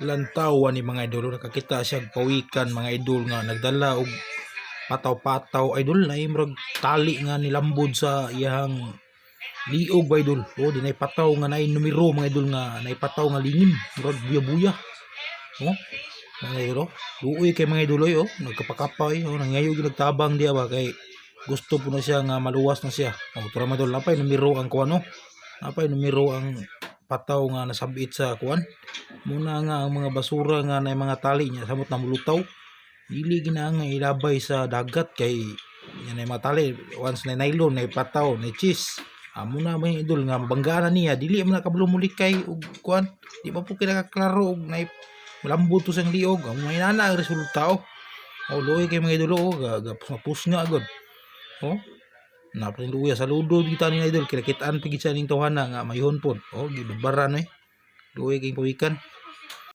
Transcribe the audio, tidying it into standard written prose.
lantawan ni mga idol, nakakita siya pawikan mga idol nga nagdala og pataw-pataw idol na imrag tali nga nilambod sa iyang liog ba idol. O dinay pataw nga nay numero mga idol, nga nay pataw nga lingin murag buya-buya. Oh, mga idol, luoy kay mga idol oh, nagkapakapay oh, nangayo gyud nagtabang diya ba kay gusto po na siya nga maluwas na siya. Oh, tara mga idol, napay numero ang kuan no. Napay numero ang pataw nga nasabit sa kuan. Muna nga ang mga basura nga na mga tali niya samot na mulutaw, dili ginaanga ilabay sa dagat kay yan ay mga tali once na nylon na pataw na cheese. Amo na may idol nga mabanggaran niya, dili man nakabulumulik kay og kuan, di pa po kinakaklaro og na malambot to sang liog. Amo may nana ang resulta oh. Oh, luoy kay mga idol oh, push nga agad. Oh, napaluya sa ludo kita ni idol, kinakitaan pigit sa ning tawhana nga mayhon pod. Oh, gibabaran eh. Luoy kay pawikan.